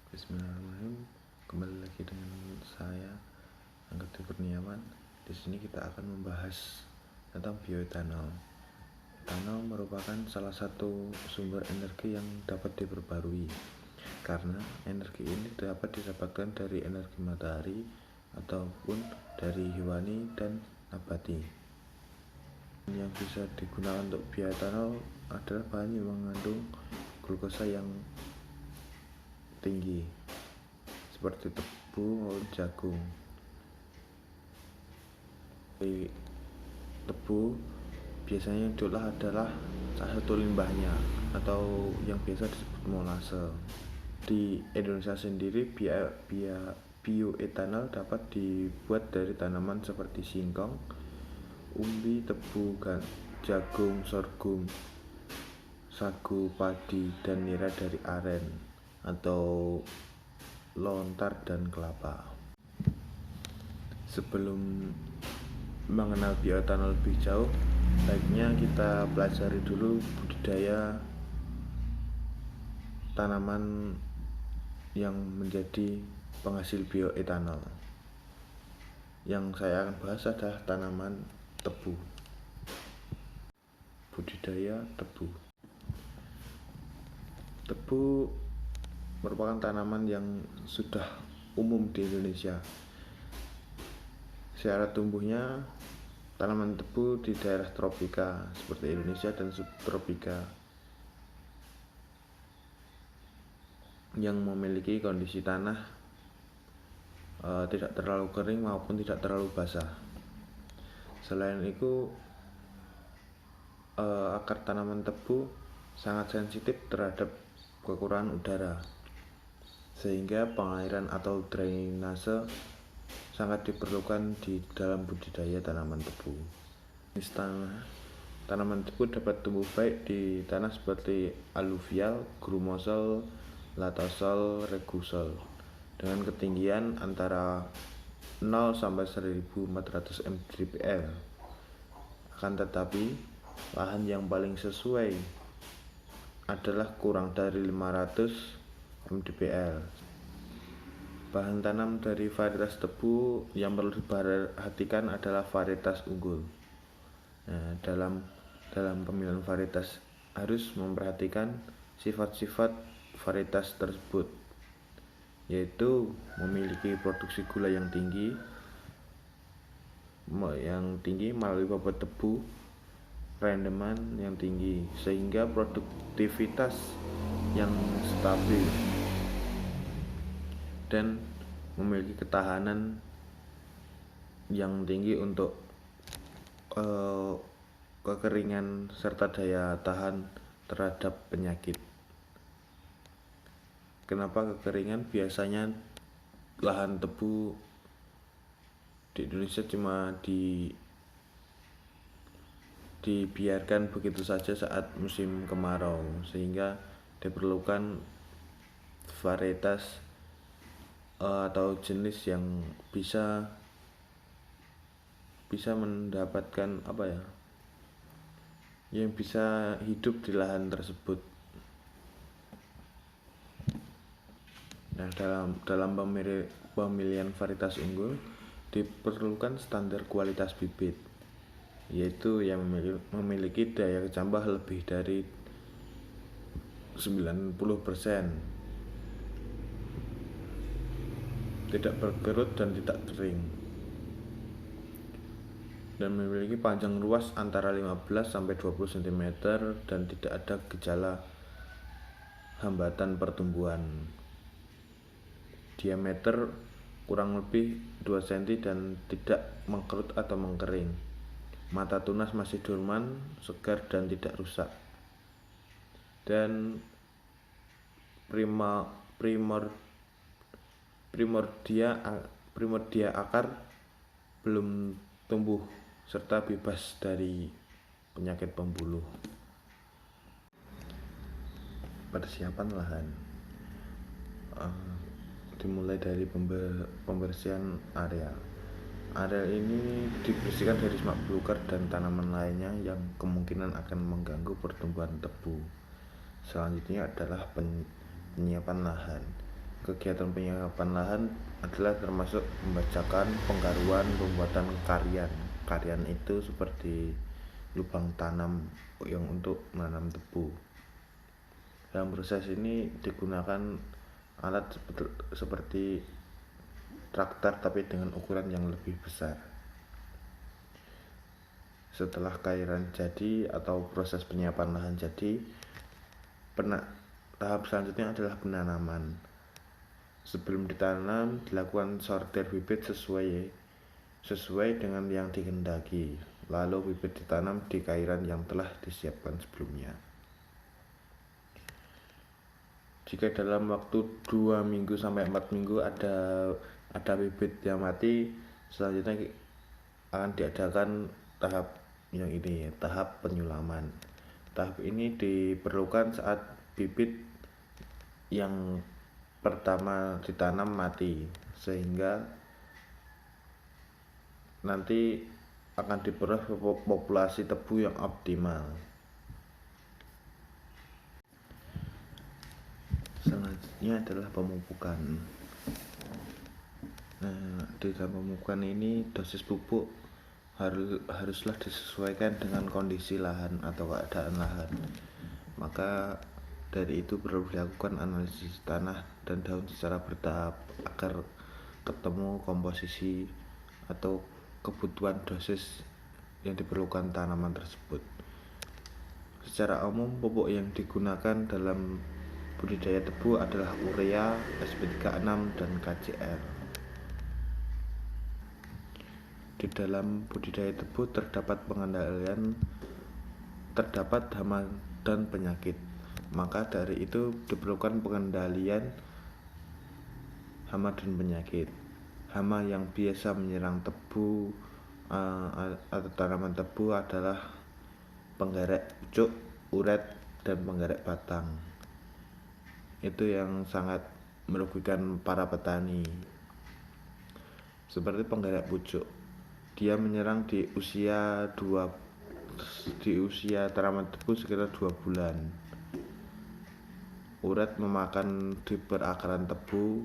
Bismillahirrahmanirrahim. Kembali lagi dengan saya, Angga Kurniawan. Di sini kita akan membahas tentang bioetanol. Etanol merupakan salah satu sumber energi yang dapat diperbarui, karena energi ini dapat didapatkan dari energi matahari ataupun dari hewani dan nabati. Yang bisa digunakan untuk bioetanol adalah bahan yang mengandung glukosa yang tinggi, seperti tebu maupun jagung. Tebu biasanya diolah adalah salah satu limbahnya atau yang biasa disebut molase. Di Indonesia sendiri, bioetanol dapat dibuat dari tanaman seperti singkong, umbi, tebu, jagung, sorghum, sagu, padi, dan nira dari aren atau lontar dan kelapa. Sebelum mengenal bioetanol lebih jauh, baiknya kita pelajari dulu budidaya tanaman yang menjadi penghasil bioetanol. Yang saya akan bahas adalah tanaman tebu. Budidaya tebu. Tebu merupakan tanaman yang sudah umum di Indonesia. Secara tumbuhnya, tanaman tebu di daerah tropika seperti Indonesia dan subtropika yang memiliki kondisi tanah tidak terlalu kering maupun tidak terlalu basah. Selain itu, akar tanaman tebu sangat sensitif terhadap kekurangan udara, sehingga pengairan atau drainase sangat diperlukan di dalam budidaya tanaman tebu. Jenis tanaman tebu dapat tumbuh baik di tanah seperti aluvial, grumosol, latosol, regusol dengan ketinggian antara 0 sampai 1400 mdpl. Akan tetapi, lahan yang paling sesuai adalah kurang dari 500 mdpl. Bahan tanam dari varietas tebu yang perlu diperhatikan adalah varietas unggul. Nah, dalam pemilihan varietas harus memperhatikan sifat-sifat varietas tersebut, yaitu memiliki produksi gula yang tinggi melalui bobot tebu, rendeman yang tinggi, sehingga produktivitas yang stabil, dan memiliki ketahanan yang tinggi untuk kekeringan serta daya tahan terhadap penyakit. Kenapa kekeringan? Biasanya lahan tebu di Indonesia cuma dibiarkan begitu saja saat musim kemarau, sehingga diperlukan varietas atau jenis yang bisa mendapatkan yang bisa hidup di lahan tersebut. Nah, dalam pemilihan varietas unggul diperlukan standar kualitas bibit, yaitu yang memiliki daya kecambah lebih dari 90%, tidak berkerut dan tidak kering, dan memiliki panjang ruas antara 15 sampai 20 cm dan tidak ada gejala hambatan pertumbuhan. Diameter kurang lebih 2 cm dan tidak mengkerut atau mengkering. Mata tunas masih dorman, segar dan tidak rusak. Dan primordia akar belum tumbuh serta bebas dari penyakit pembuluh. Persiapan lahan dimulai dari pembersihan area. Area ini dibersihkan dari semak belukar dan tanaman lainnya yang kemungkinan akan mengganggu pertumbuhan tebu. Selanjutnya adalah penyiapan lahan. Kegiatan penyiapan lahan adalah termasuk membacakan penggaruan pembuatan karyan. Karyan itu seperti lubang tanam yang untuk menanam tebu. Dalam proses ini digunakan alat seperti traktor tapi dengan ukuran yang lebih besar. Setelah karyan jadi atau proses penyiapan lahan jadi, tahap selanjutnya adalah penanaman. Sebelum ditanam, dilakukan sortir bibit sesuai dengan yang dikehendaki. Lalu bibit ditanam di cairan yang telah disiapkan sebelumnya. Jika dalam waktu 2 minggu sampai 4 minggu ada bibit yang mati, selanjutnya akan diadakan tahap tahap penyulaman. Tahap ini diperlukan saat bibit yang pertama ditanam mati, sehingga nanti akan diperoleh populasi tebu yang optimal. Selanjutnya adalah pemupukan. Di dalam pemupukan ini dosis pupuk haruslah disesuaikan dengan kondisi lahan atau keadaan lahan. Maka dari itu perlu dilakukan analisis tanah dan daun secara bertahap agar ketemu komposisi atau kebutuhan dosis yang diperlukan tanaman tersebut. Secara umum pupuk yang digunakan dalam budidaya tebu adalah urea, SP36 dan KCR. Di dalam budidaya tebu terdapat hama dan penyakit. Maka dari itu diperlukan pengendalian hama dan penyakit. Hama yang biasa menyerang tebu atau tanaman tebu adalah penggerek pucuk, uret, dan penggerek batang. Itu yang sangat merugikan para petani. Seperti penggerek pucuk, dia menyerang di usia tanaman tebu sekitar 2 bulan. Uret memakan di perakaran tebu,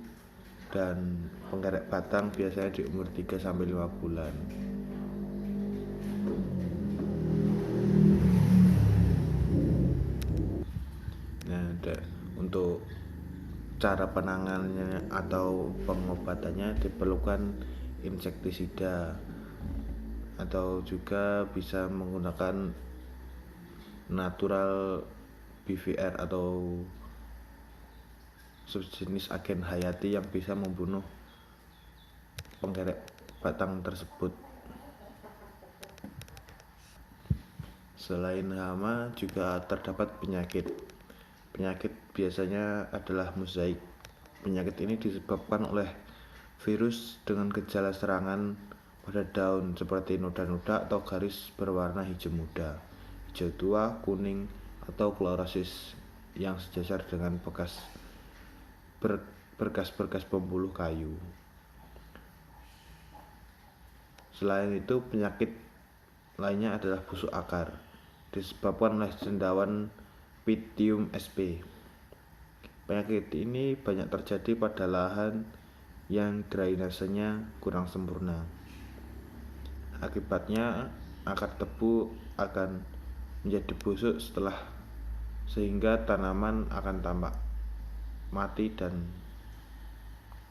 dan penggerek batang biasanya di umur 3-5 bulan. Untuk cara penanganannya atau pengobatannya diperlukan insektisida, atau juga bisa menggunakan natural BVR atau sejenis agen hayati yang bisa membunuh penggerek batang tersebut. Selain hama juga terdapat penyakit. Penyakit biasanya adalah mozaik. Penyakit ini disebabkan oleh virus dengan gejala serangan pada daun seperti noda-noda atau garis berwarna hijau muda, hijau tua, kuning, atau klorosis yang sejajar dengan berkas-berkas pembuluh kayu. Selain itu, penyakit lainnya adalah busuk akar, disebabkan oleh cendawan Pythium sp. Penyakit ini banyak terjadi pada lahan yang drainasenya kurang sempurna. Akibatnya akar tebu akan menjadi busuk sehingga tanaman akan tampak mati dan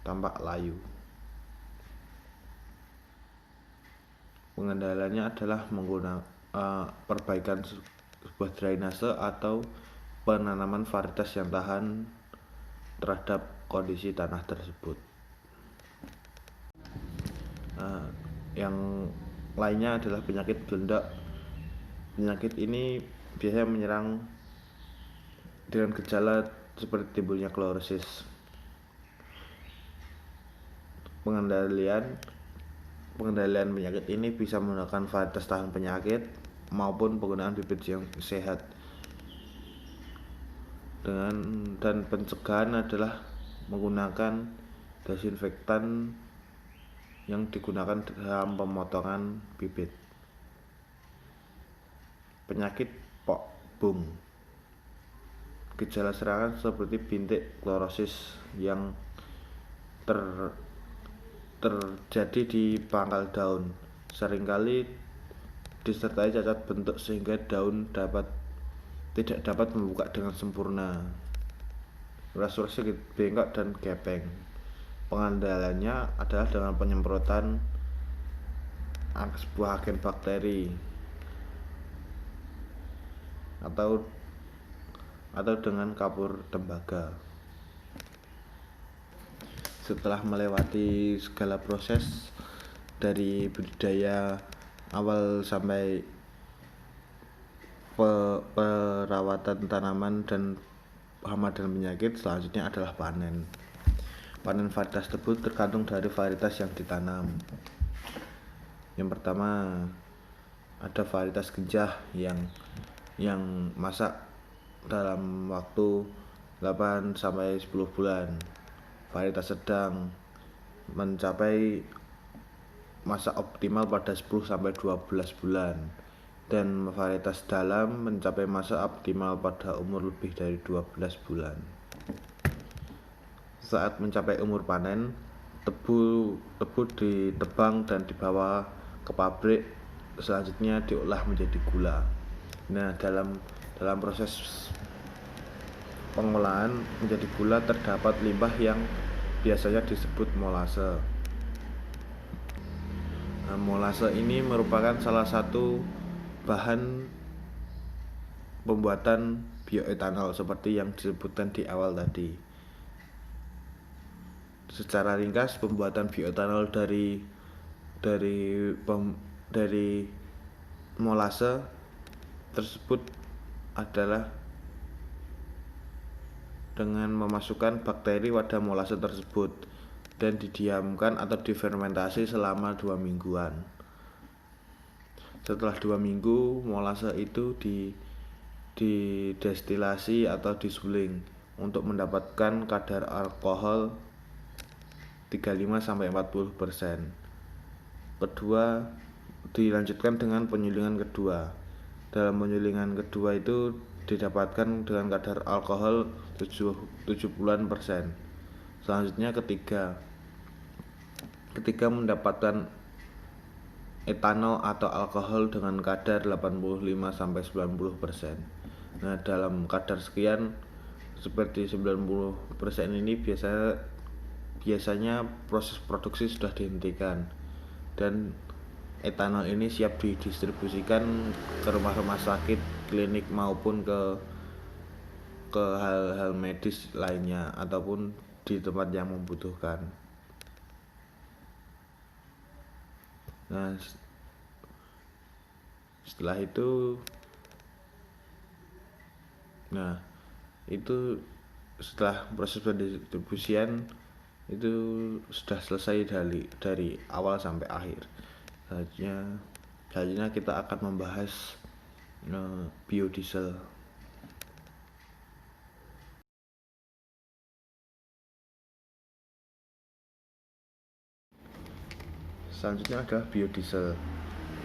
tampak layu. Pengendaliannya adalah menggunakan perbaikan sebuah drainase atau penanaman varietas yang tahan terhadap kondisi tanah tersebut. Yang lainnya adalah penyakit belendak. Penyakit ini biasanya menyerang dengan gejala seperti timbulnya klorosis. Pengendalian penyakit ini bisa menggunakan varietas tahan penyakit maupun penggunaan bibit yang sehat. Dan pencegahan adalah menggunakan desinfektan yang digunakan dalam pemotongan bibit. Penyakit pok bung. Gejala serangan seperti bintik klorosis yang terjadi di pangkal daun, seringkali disertai cacat bentuk sehingga daun tidak dapat membuka dengan sempurna. Uras-uras sedikit bengkok dan gepeng. Pengendaliannya adalah dengan penyemprotan sebuah agen bakteri atau dengan kapur tembaga. Setelah melewati segala proses dari budidaya awal sampai perawatan tanaman dan hama dan penyakit, selanjutnya adalah panen. Panen varietas tebu tergantung dari varietas yang ditanam. Yang pertama ada varietas gejah yang masak dalam waktu 8 sampai 10 bulan. Varietas sedang mencapai masa optimal pada 10 sampai 12 bulan. Dan varietas dalam mencapai masa optimal pada umur lebih dari 12 bulan. Saat mencapai umur panen, tebu ditebang dan dibawa ke pabrik, selanjutnya diolah menjadi gula. Nah, dalam proses pengolahan menjadi gula terdapat limbah yang biasanya disebut molase. Nah, molase ini merupakan salah satu bahan pembuatan bioetanol seperti yang disebutkan di awal tadi. Secara ringkas, pembuatan bioetanol dari molase tersebut adalah dengan memasukkan bakteri pada molase tersebut dan didiamkan atau difermentasi selama 2 mingguan. Setelah 2 minggu, molase itu didestilasi atau disuling untuk mendapatkan kadar alkohol 35-40%. Kedua, dilanjutkan dengan penyulingan kedua. Dalam penyulingan kedua itu didapatkan dengan kadar alkohol 70%. Selanjutnya ketika mendapatkan etanol atau alkohol dengan kadar 85-90%. Nah, dalam kadar sekian seperti 90% ini biasanya proses produksi sudah dihentikan dan etanol ini siap didistribusikan ke rumah-rumah sakit, klinik maupun ke hal-hal medis lainnya ataupun di tempat yang membutuhkan. Nah, setelah itu setelah proses pendistribusian itu sudah selesai dari awal sampai akhir. Selanjutnya kita akan membahas biodiesel. Selanjutnya adalah biodiesel.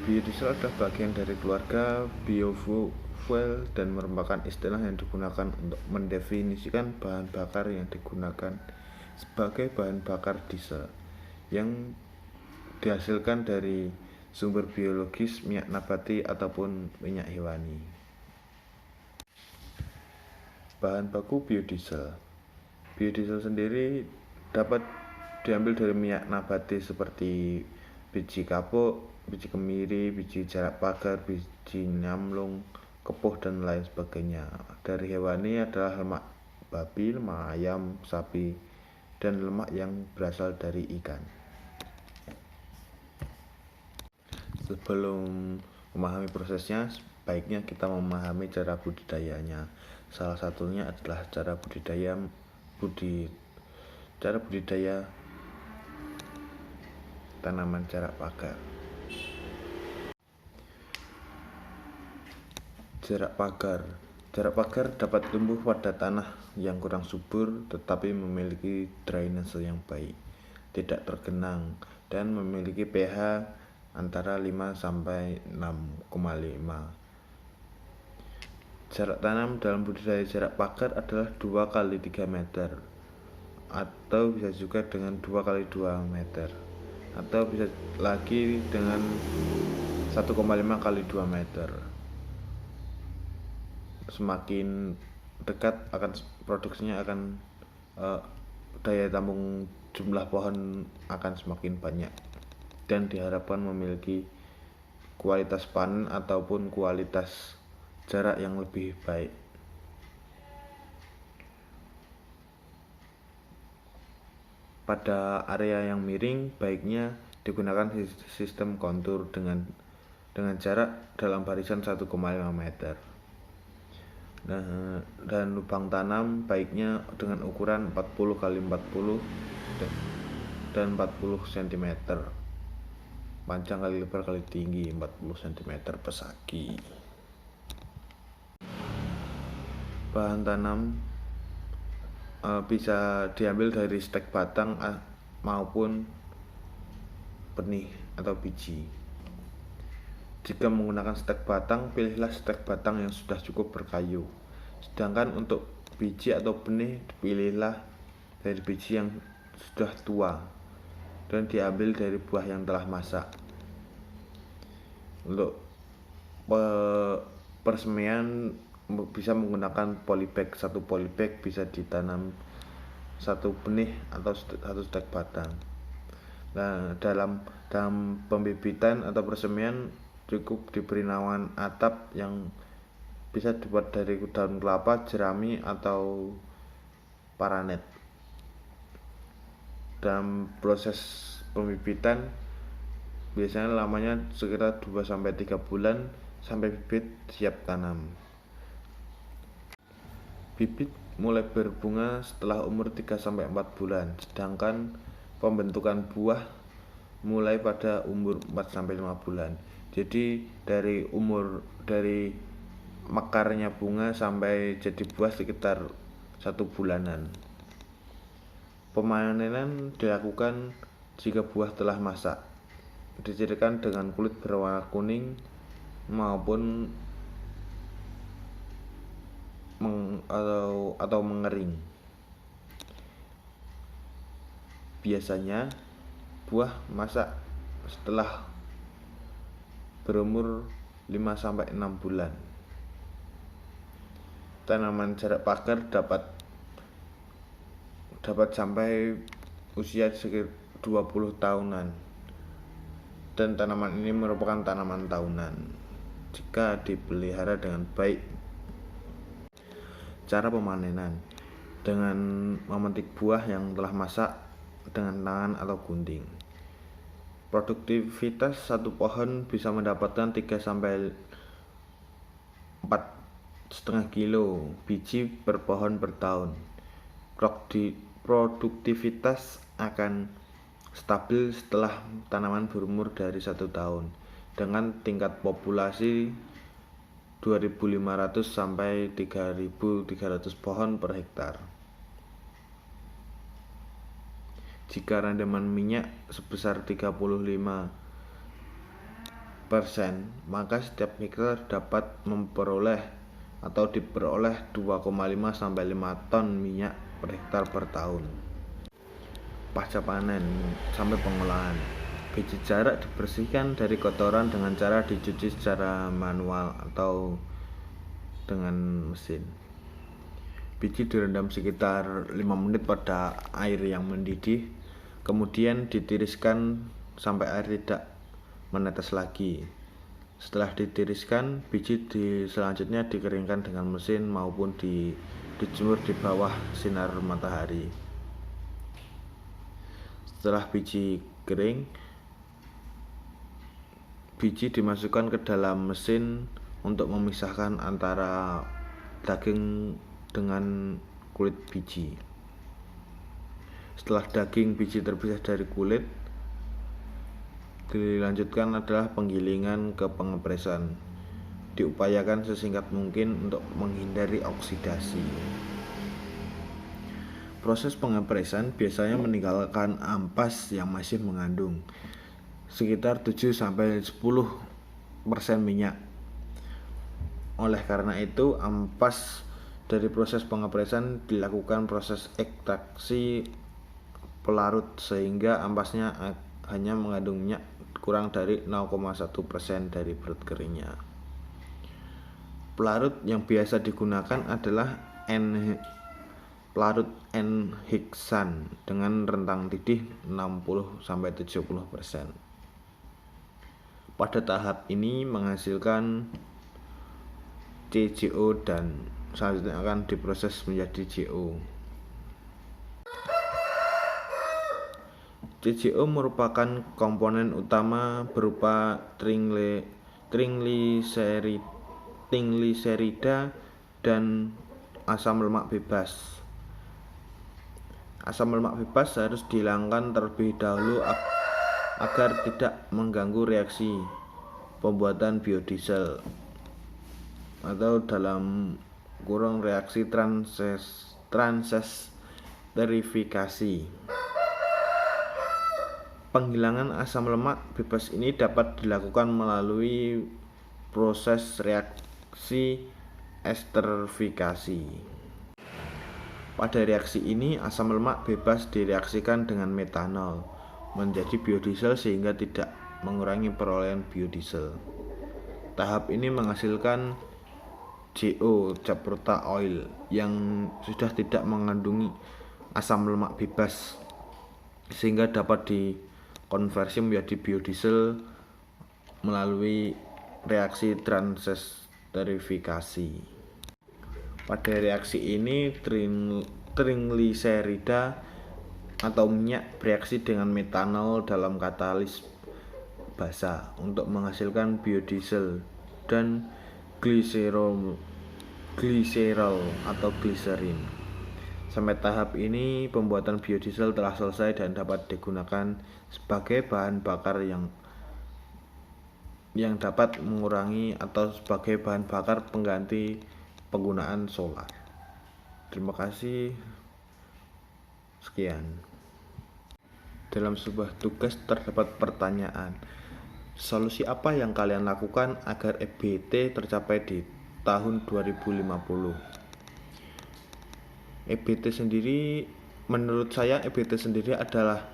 Biodiesel adalah bagian dari keluarga biofuel dan merupakan istilah yang digunakan untuk mendefinisikan bahan bakar yang digunakan sebagai bahan bakar diesel yang dihasilkan dari sumber biologis, minyak nabati ataupun minyak hewani. Bahan baku biodiesel. Biodiesel sendiri dapat diambil dari minyak nabati seperti biji kapuk, biji kemiri, biji jarak pagar, biji nyamlung, kepuh dan lain sebagainya. Dari hewani adalah lemak babi, lemak ayam, sapi, dan lemak yang berasal dari ikan. Sebelum memahami prosesnya, sebaiknya kita memahami cara budidayanya. Salah satunya adalah cara budidaya tanaman jarak pagar. Jarak pagar dapat tumbuh pada tanah yang kurang subur tetapi memiliki drainase yang baik, tidak tergenang, dan memiliki pH antara 5 sampai 6,5. Jarak tanam dalam budidaya jarak pagar adalah 2 x 3 meter atau bisa juga dengan 2 kali 2 meter, atau bisa lagi dengan 1,5 kali 2 meter. Semakin dekat akan produksinya akan daya tampung jumlah pohon akan semakin banyak, dan diharapkan memiliki kualitas panen ataupun kualitas jarak yang lebih baik. Pada area yang miring, baiknya digunakan sistem kontur dengan jarak dalam barisan 1,5 meter. Nah, dan lubang tanam baiknya dengan ukuran 40 x 40 dan 40 cm. Panjang kali lebar kali tinggi 40 cm persegi. Bahan tanam bisa diambil dari stek batang maupun benih atau biji. Jika menggunakan stek batang, pilihlah stek batang yang sudah cukup berkayu. Sedangkan untuk biji atau benih, pilihlah dari biji yang sudah tua dan diambil dari buah yang telah masak. Untuk persemian bisa menggunakan polybag. Satu polybag bisa ditanam satu benih atau satu stek batang. Nah, dalam pembibitan atau persemian cukup diberi naungan atap yang bisa dibuat dari daun kelapa, jerami, atau paranet. Dalam proses pembibitan biasanya lamanya sekitar 2-3 bulan sampai bibit siap tanam. Bibit mulai berbunga setelah umur 3-4 bulan, sedangkan pembentukan buah mulai pada umur 4-5 bulan. Jadi dari mekarnya bunga sampai jadi buah sekitar 1 bulanan. Pemanenan dilakukan jika buah telah masak, dicirikan dengan kulit berwarna kuning maupun atau mengering. Biasanya buah masak setelah berumur 5-6 bulan. Tanaman jarak pagar dapat sampai usia sekitar 20 tahunan, dan tanaman ini merupakan tanaman tahunan jika dipelihara dengan baik. Cara pemanenan dengan memetik buah yang telah masak dengan tangan atau gunting. Produktivitas satu pohon bisa mendapatkan 3-4,5 kilo biji per pohon per tahun. Produktivitas akan stabil setelah tanaman berumur dari 1 tahun dengan tingkat populasi 2.500 sampai 3.300 pohon per hektar. Jika rendaman minyak sebesar 35%, maka setiap hektar dapat diperoleh 2,5 sampai 5 ton minyak per hektar per tahun. Pasca panen sampai pengolahan, biji jarak dibersihkan dari kotoran dengan cara dicuci secara manual atau dengan mesin. Biji direndam sekitar 5 menit pada air yang mendidih, kemudian ditiriskan sampai air tidak menetes lagi. Setelah ditiriskan, biji selanjutnya dikeringkan dengan mesin maupun dijemur di bawah sinar matahari. Setelah biji kering, biji dimasukkan ke dalam mesin untuk memisahkan antara daging dengan kulit biji. Setelah daging biji terpisah dari kulit, dilanjutkan adalah penggilingan ke pengepresan. Diupayakan sesingkat mungkin untuk menghindari oksidasi. Proses pengepresan biasanya meninggalkan ampas yang masih mengandung sekitar 7-10% minyak. Oleh karena itu, ampas Dari proses pengepresan dilakukan proses ekstraksi pelarut sehingga ampasnya hanya mengandung minyak kurang dari 0,1% dari perut keringnya. Pelarut yang biasa digunakan adalah pelarut N-hexan dengan rentang tidih 60-70%. Pada tahap ini menghasilkan CGO dan selanjutnya akan diproses menjadi GO. CGO merupakan komponen utama berupa trigliserida dan asam lemak bebas. Asam lemak bebas harus dihilangkan terlebih dahulu agar tidak mengganggu reaksi pembuatan biodiesel atau dalam kurung reaksi transesterifikasi. Penghilangan asam lemak bebas ini dapat dilakukan melalui proses reaksi esterifikasi. Pada reaksi ini, asam lemak bebas direaksikan dengan metanol menjadi biodiesel sehingga tidak mengurangi perolehan biodiesel. Tahap ini menghasilkan GO Jabrota Oil yang sudah tidak mengandungi asam lemak bebas sehingga dapat dikonversi menjadi biodiesel melalui reaksi transesterifikasi. Pada reaksi ini trigliserida atau minyak bereaksi dengan metanol dalam katalis basa untuk menghasilkan biodiesel dan gliserol atau gliserin. Sampai tahap ini pembuatan biodiesel telah selesai dan dapat digunakan sebagai bahan bakar yang dapat mengurangi atau sebagai bahan bakar pengganti penggunaan solar. Terima kasih. Sekian. Dalam sebuah tugas terdapat pertanyaan, solusi apa yang kalian lakukan agar EBT tercapai di tahun 2050? EBT sendiri, menurut saya EBT sendiri adalah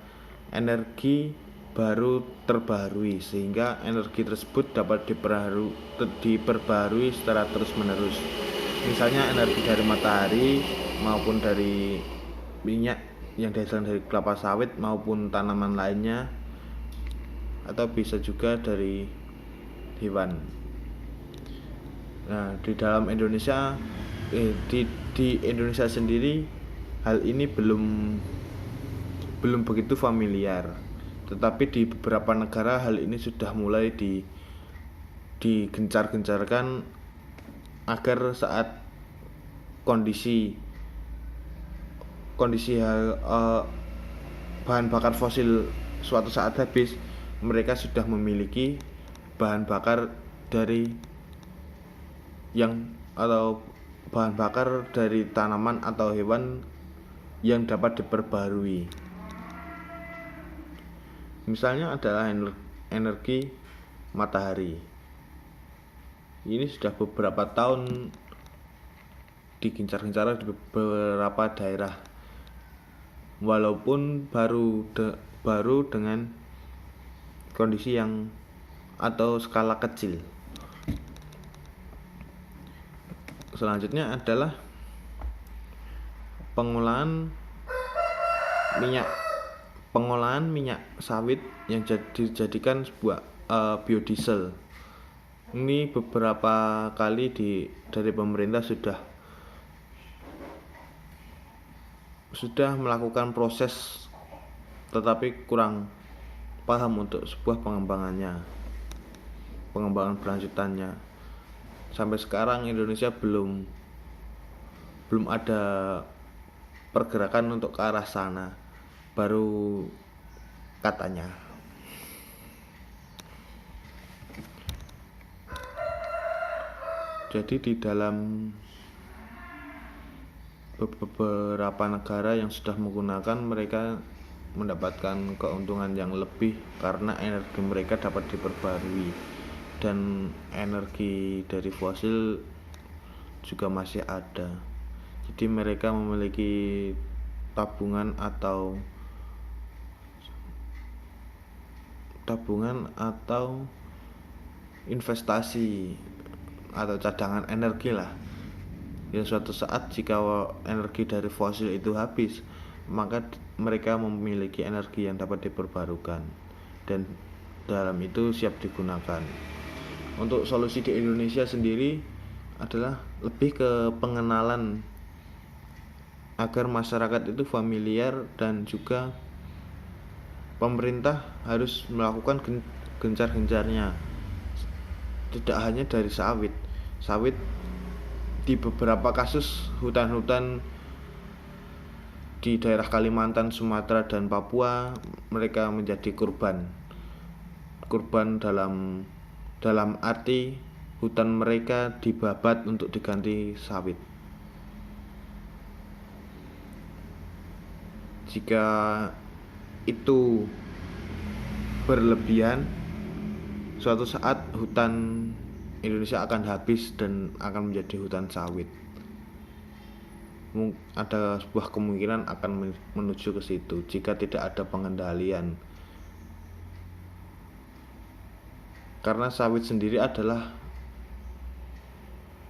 energi baru terbaharui, sehingga energi tersebut dapat diperbaharui secara terus-menerus. Misalnya energi dari matahari maupun dari minyak yang dihasilkan dari kelapa sawit maupun tanaman lainnya, atau bisa juga dari hewan. Nah, di dalam Indonesia di Indonesia sendiri hal ini belum begitu familiar, tetapi di beberapa negara hal ini sudah mulai digencar-gencarkan agar saat kondisi bahan bakar fosil suatu saat habis, mereka sudah memiliki bahan bakar bahan bakar dari tanaman atau hewan yang dapat diperbarui. Misalnya adalah energi matahari. Ini sudah beberapa tahun digencar-gencar di beberapa daerah, walaupun baru dengan kondisi yang atau skala kecil. Selanjutnya adalah pengolahan minyak sawit yang dijadikan sebuah biodiesel. Ini beberapa kali dari pemerintah sudah melakukan proses, tetapi kurang paham untuk sebuah pengembangan berlanjutannya. Sampai sekarang Indonesia belum ada pergerakan untuk ke arah sana, baru katanya. Jadi di dalam beberapa negara yang sudah menggunakan, mereka mendapatkan keuntungan yang lebih karena energi mereka dapat diperbarui dan energi dari fosil juga masih ada. Jadi mereka memiliki tabungan atau investasi atau cadangan energi lah. Ya, suatu saat jika energi dari fosil itu habis, maka mereka memiliki energi yang dapat diperbarukan dan dalam itu siap digunakan. Untuk solusi di Indonesia sendiri adalah lebih ke pengenalan agar masyarakat itu familiar, dan juga pemerintah harus melakukan gencar-gencarnya, tidak hanya dari sawit di beberapa kasus hutan-hutan di daerah Kalimantan, Sumatera, dan Papua, mereka menjadi korban dalam arti hutan mereka dibabat untuk diganti sawit. Jika itu berlebihan, suatu saat hutan Indonesia akan habis dan akan menjadi hutan sawit. Ada sebuah kemungkinan akan menuju ke situ jika tidak ada pengendalian. Karena sawit sendiri adalah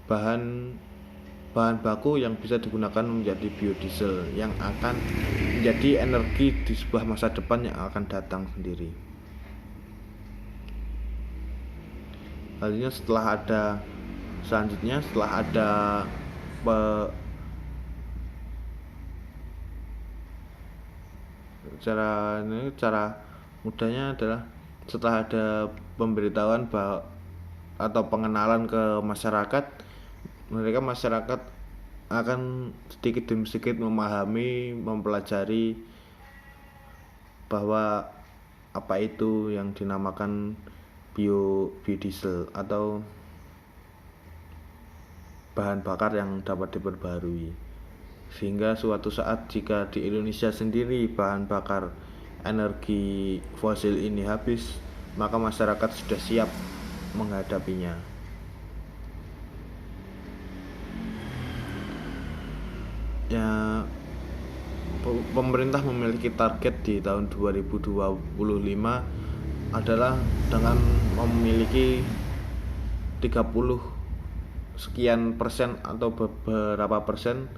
bahan baku yang bisa digunakan menjadi biodiesel yang akan menjadi energi di sebuah masa depan yang akan datang sendiri. Selanjutnya setelah ada cara mudahnya adalah setelah ada pemberitahuan atau pengenalan ke masyarakat akan sedikit demi sedikit memahami, mempelajari bahwa apa itu yang dinamakan biodiesel atau bahan bakar yang dapat diperbarui, sehingga suatu saat jika di Indonesia sendiri bahan bakar energi fosil ini habis, maka masyarakat sudah siap menghadapinya. Ya, pemerintah memiliki target di tahun 2025 adalah dengan memiliki 30 sekian persen atau beberapa persen,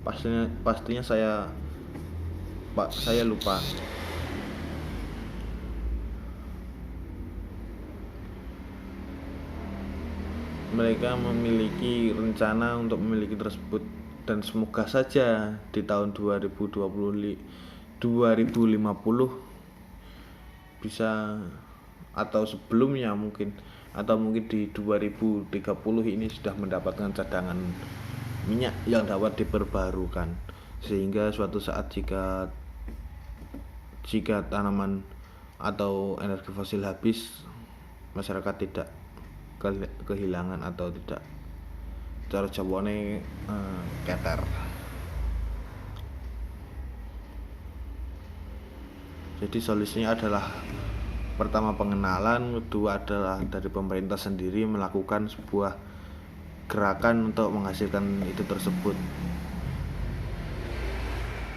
pastinya saya lupa. Mereka memiliki rencana untuk memiliki tersebut, dan semoga saja di tahun 2050 bisa, atau sebelumnya mungkin di 2030 ini sudah mendapatkan cadangan minyak yang dapat diperbarukan, sehingga suatu saat jika tanaman atau energi fosil habis, masyarakat tidak kehilangan atau tidak, cara jawane keter. Jadi solusinya adalah pertama pengenalan, kedua adalah dari pemerintah sendiri melakukan sebuah gerakan untuk menghasilkan itu tersebut,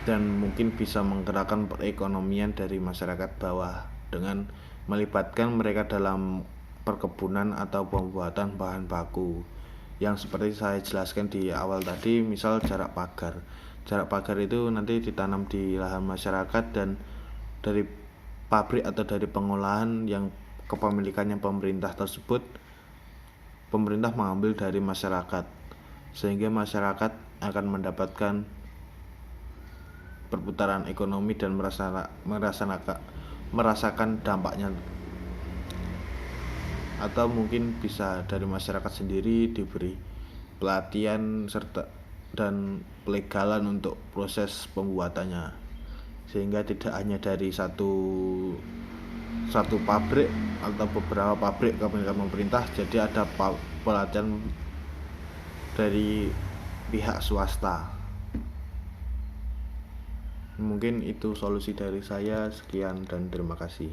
dan mungkin bisa menggerakkan perekonomian dari masyarakat bawah dengan melibatkan mereka dalam perkebunan atau pembuatan bahan baku yang seperti saya jelaskan di awal tadi. Misal jarak pagar itu nanti ditanam di lahan masyarakat, dan dari pabrik atau dari pengolahan yang kepemilikannya pemerintah tersebut, pemerintah mengambil dari masyarakat, sehingga masyarakat akan mendapatkan perputaran ekonomi dan merasakan dampaknya. Atau mungkin bisa dari masyarakat sendiri diberi pelatihan dan pelegalan untuk proses pembuatannya, sehingga tidak hanya dari satu pabrik atau beberapa pabrik kepemilikan pemerintah, jadi ada pelatihan dari pihak swasta. Mungkin itu solusi dari saya. Sekian dan terima kasih.